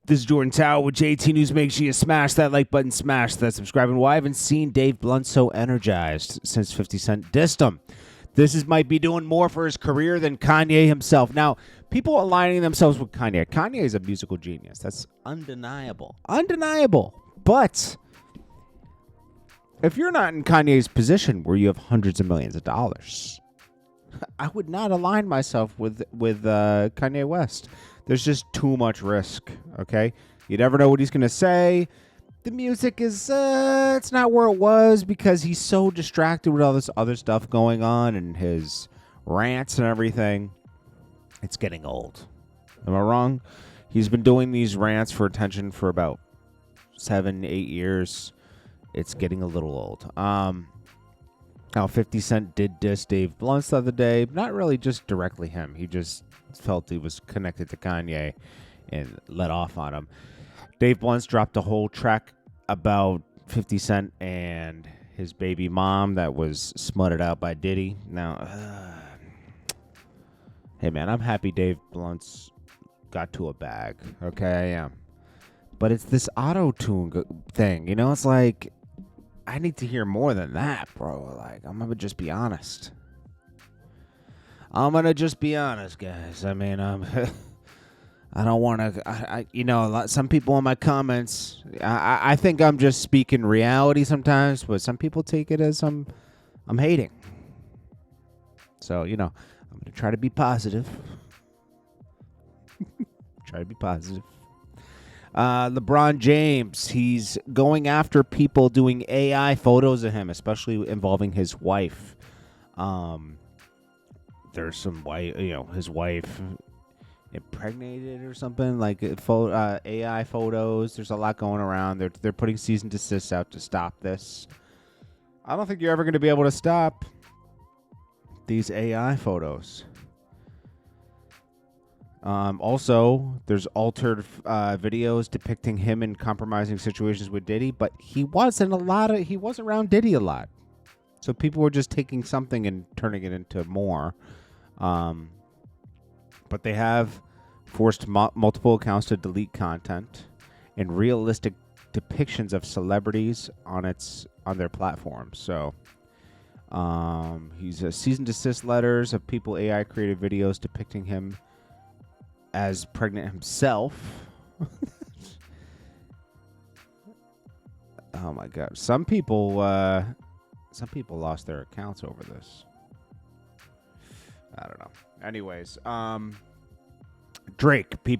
This is Jordan Tower with JT News. Make sure you smash that like button, smash that subscribe. And why I haven't seen Dave Blunt so energized since 50 Cent dissed him. Might be doing more for his career than Kanye himself. Now, people aligning themselves with Kanye. Kanye is a musical genius. That's undeniable. Undeniable. But if you're not in Kanye's position where you have hundreds of millions of dollars, I would not align myself with Kanye West. There's just too much risk, okay? You never know what he's going to say. The music is, it's not where it was because he's so distracted with all this other stuff going on and his rants and everything. It's getting old. Am I wrong? He's been doing these rants for attention for about 7-8 years. It's getting a little old. Now, 50 Cent did diss Dave Blunt the other day. Not really just directly him. He just felt he was connected to Kanye and let off on him. Dave Blunt's dropped a whole track about 50 Cent and his baby mom that was smutted out by Diddy. Now, hey, man, I'm happy Dave Blunt's got to a bag. Okay, I am. But it's this auto-tune thing. You know, it's like, I need to hear more than that, bro. Like, I'm going to just be honest. Guys. I mean, I don't want to, some people in my comments, I think I'm just speaking reality sometimes, but some people take it as I'm hating. So, I'm going to try to be positive. LeBron James, he's going after people doing AI photos of him, especially involving his wife. There's some his wife impregnated or something, like AI photos. There's a lot going around. They're putting cease and desist out to stop this. I don't think you're ever going to be able to stop these AI photos. Also, there's altered videos depicting him in compromising situations with Diddy, but he wasn't around Diddy a lot. So people were just taking something and turning it into more. But they have forced multiple accounts to delete content and realistic depictions of celebrities on their platforms. So he's a cease and desist letters of people AI created videos depicting him as pregnant himself. Oh my God! Some people lost their accounts over this. I don't know. Anyways, Drake. We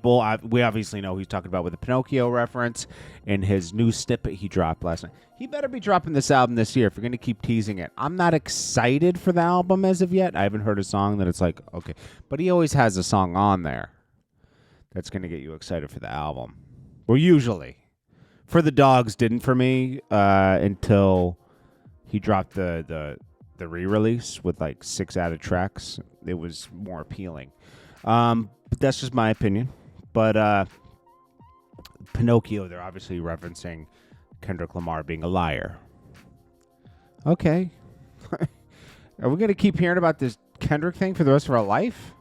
obviously know who he's talking about with the Pinocchio reference in his new snippet he dropped last night. He better be dropping this album this year if you're going to keep teasing it. I'm not excited for the album as of yet. I haven't heard a song that it's like, okay. But he always has a song on there that's going to get you excited for the album. Well, usually. For the Dogs didn't for me until he dropped the re-release with like 6 added tracks. It was more appealing. But that's just my opinion. But Pinocchio, they're obviously referencing Kendrick Lamar being a liar. Okay. Are we going to keep hearing about this Kendrick thing for the rest of our life?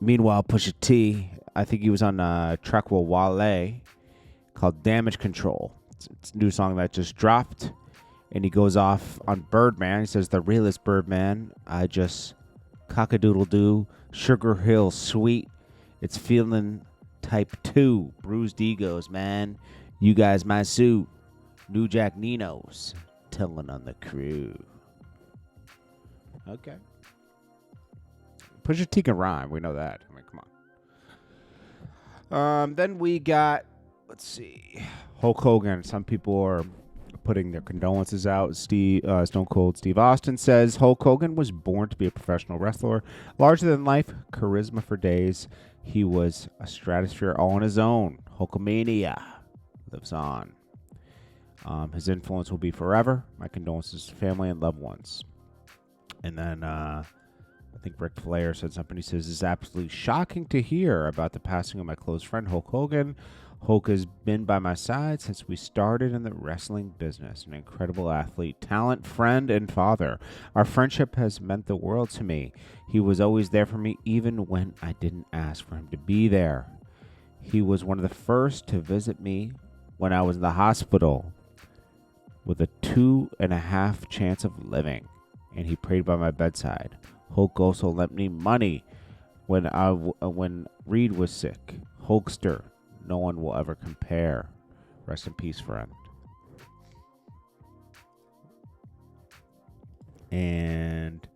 Meanwhile, Pusha T, I think he was on a track with Wale called Damage Control. It's a new song that just dropped. And he goes off on Birdman. He says, the realest Birdman. I just cock-a-doodle-doo. Sugar Hill Sweet. It's feeling type 2. Bruised egos, man. You guys my suit. New Jack Ninos. Telling on the crew. Okay. Pusha T can rhyme. We know that. I mean, come on. Then we got, let's see, Hulk Hogan. Some people are putting their condolences out. Stone Cold Steve Austin says Hulk Hogan was born to be a professional wrestler. Larger than life, charisma for days. He was a stratosphere all on his own. Hulkamania lives on. His influence will be forever. My condolences to family and loved ones. And then I think Ric Flair said something. He says, it's absolutely shocking to hear about the passing of my close friend, Hulk Hogan. Hulk has been by my side since we started in the wrestling business. An incredible athlete, talent, friend, and father. Our friendship has meant the world to me. He was always there for me, even when I didn't ask for him to be there. He was one of the first to visit me when I was in the hospital with a 2.5 chance of living, and he prayed by my bedside. Hulk also lent me money when Reed was sick. Hulkster, no one will ever compare. Rest in peace, friend. And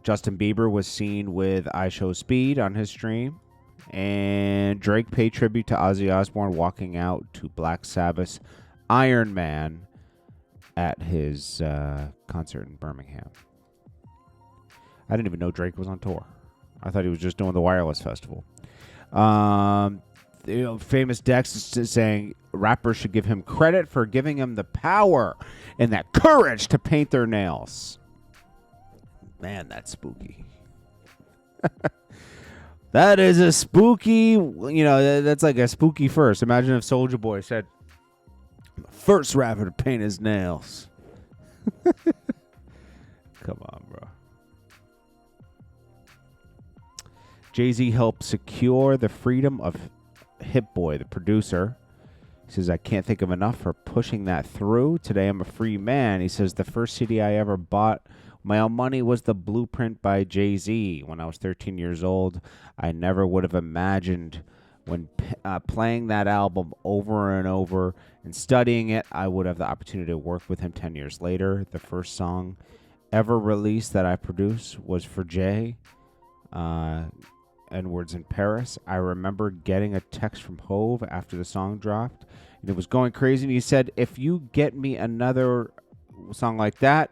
Justin Bieber was seen with I Show Speed on his stream. And Drake paid tribute to Ozzy Osbourne walking out to Black Sabbath's Iron Man at his concert in Birmingham. I didn't even know Drake was on tour. I thought he was just doing the Wireless Festival. Famous Dex is saying rappers should give him credit for giving him the power and that courage to paint their nails. Man, that's spooky. That is a spooky, that's like a spooky first. Imagine if Soulja Boy said, I'm the first rapper to paint his nails. Come on, bro. Jay-Z helped secure the freedom of Hitboy, the producer. He says, I can't think of enough for pushing that through. Today I'm a free man. He says, the first CD I ever bought my own money was The Blueprint by Jay-Z. When I was 13 years old, I never would have imagined when playing that album over and over and studying it, I would have the opportunity to work with him 10 years later. The first song ever released that I produced was for Jay, N-Words in Paris. I remember getting a text from Hove after the song dropped, and it was going crazy, and he said, if you get me another song like that,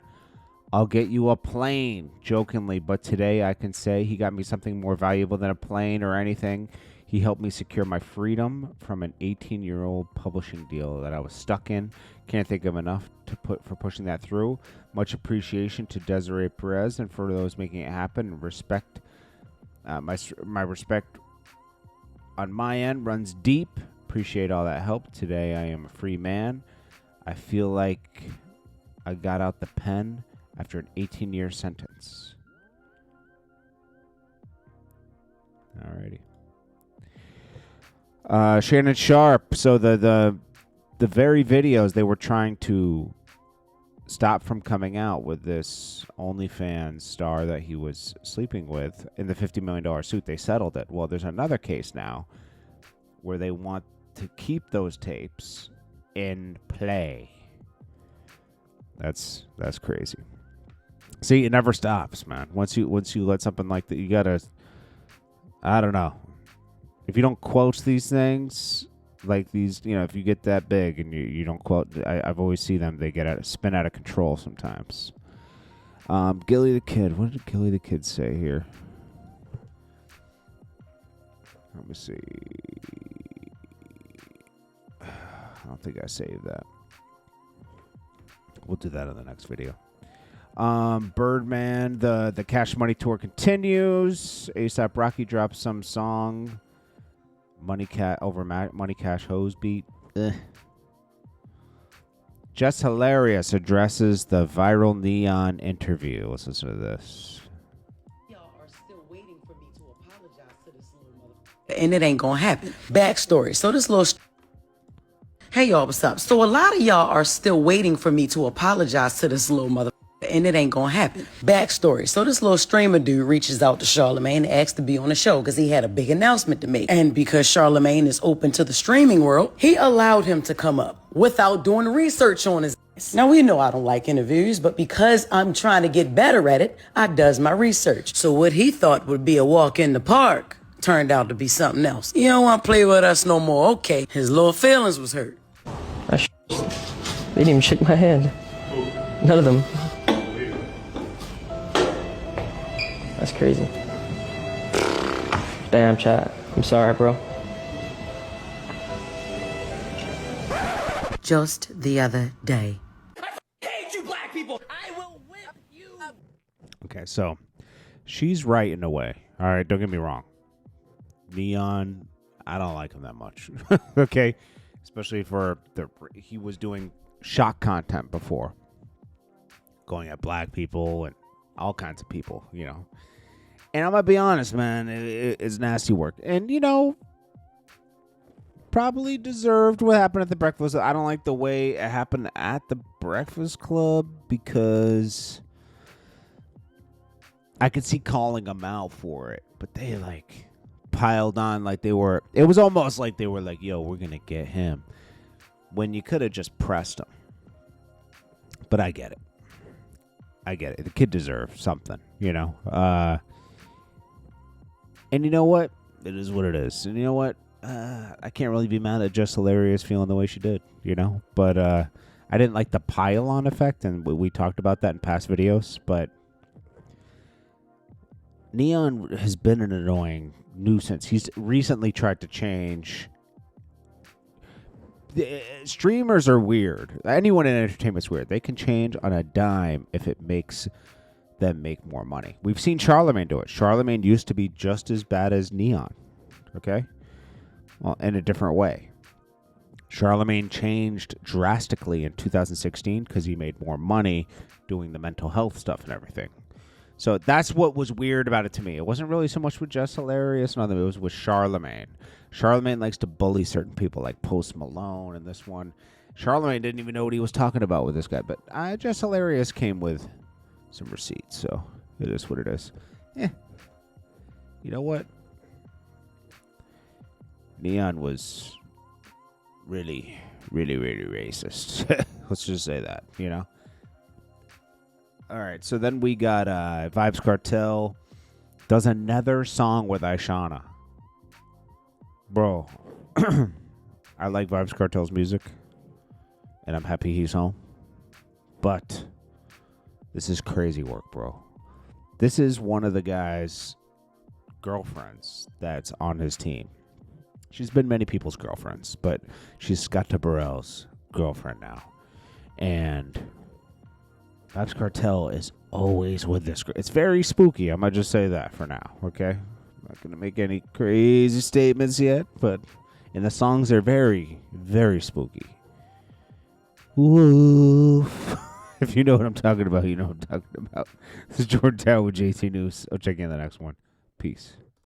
I'll get you a plane, jokingly, but today I can say he got me something more valuable than a plane or anything. He helped me secure my freedom from an 18-year-old publishing deal that I was stuck in. Can't think of enough for pushing that through. Much appreciation to Desiree Perez and for those making it happen. Respect, my respect on my end runs deep. Appreciate all that help. Today I am a free man. I feel like I got out the pen after an 18-year sentence. Alrighty. Shannon Sharpe. So the very videos they were trying to stop from coming out with this OnlyFans star that he was sleeping with in the $50 million suit, they settled it. Well, there's another case now where they want to keep those tapes in play. That's crazy. See, it never stops, man. Once you let something like that, you gotta, I don't know. If you don't quote these things, like these, if you get that big and you don't quote, I've always seen them, they spin out of control sometimes. Gilly the Kid. What did Gilly the Kid say here? Let me see. I don't think I saved that. We'll do that in the next video. Birdman, the Cash Money tour continues. A$AP Rocky drops some song. Money Cash hose beat. Just Hilarious addresses the viral Neon interview. Let's listen to this. Y'all are still waiting for me to apologize to this little mother. And it ain't gonna happen. Backstory. So this little. Hey y'all, what's up? So a lot of y'all are still waiting for me to apologize to this little mother. And it ain't gonna happen. Backstory. So this little streamer dude reaches out to Charlamagne and asks to be on the show because he had a big announcement to make. And because Charlamagne is open to the streaming world, he allowed him to come up without doing research on his ass. Now, we know I don't like interviews, but because I'm trying to get better at it, I does my research. So what he thought would be a walk in the park turned out to be something else. You don't want to play with us no more. Okay. His little feelings was hurt. They didn't even shake my hand. None of them. That's crazy. Damn, chat. I'm sorry, bro. Just the other day. I hate you black people. I will whip you. Okay, so she's right in a way. All right, don't get me wrong. Neon, I don't like him that much. Okay, especially for he was doing shock content before, going at black people and all kinds of people, And I'm gonna be honest, man, it's nasty work. And probably deserved what happened at the Breakfast. I don't like the way it happened at the Breakfast Club because I could see calling them out for it, but they like piled on like they were. It was almost like they were like, "Yo, we're gonna get him," when you could have just pressed him. But I get it. I get it. The kid deserves something, you know. And you know what? It is what it is. And you know what? I can't really be mad at Just Hilarious feeling the way she did, you know. But I didn't like the pile-on effect, and we talked about that in past videos. But Neon has been an annoying nuisance. He's recently tried to change. Streamers are weird. Anyone in entertainment's weird. They can change on a dime if it makes them make more money. We've seen Charlamagne do it. Charlamagne used to be just as bad as Neon. Okay? Well, in a different way. Charlamagne changed drastically in 2016 because he made more money doing the mental health stuff and everything. So that's what was weird about it to me. It wasn't really so much with Just Hilarious and other. It was with Charlamagne. Charlamagne likes to bully certain people like Post Malone and this one. Charlamagne didn't even know what he was talking about with this guy. But Just Hilarious came with some receipts. So it is what it is. You know what? Neon was really, really, really racist. Let's just say that, you know? All right, so then we got Vybz Cartel does another song with Aishana. Bro, I like Vybz Cartel's music, and I'm happy he's home. But this is crazy work, bro. This is one of the guy's girlfriends that's on his team. She's been many people's girlfriends, but she's Scott Burrell's girlfriend now. And Vybz Cartel is always with this. It's very spooky. I'm going to just say that for now, okay? I'm not going to make any crazy statements yet, but and the songs are very, very spooky. Woof. If you know what I'm talking about, you know what I'm talking about. This is JordanTower with JT News. I'll check you in the next one. Peace.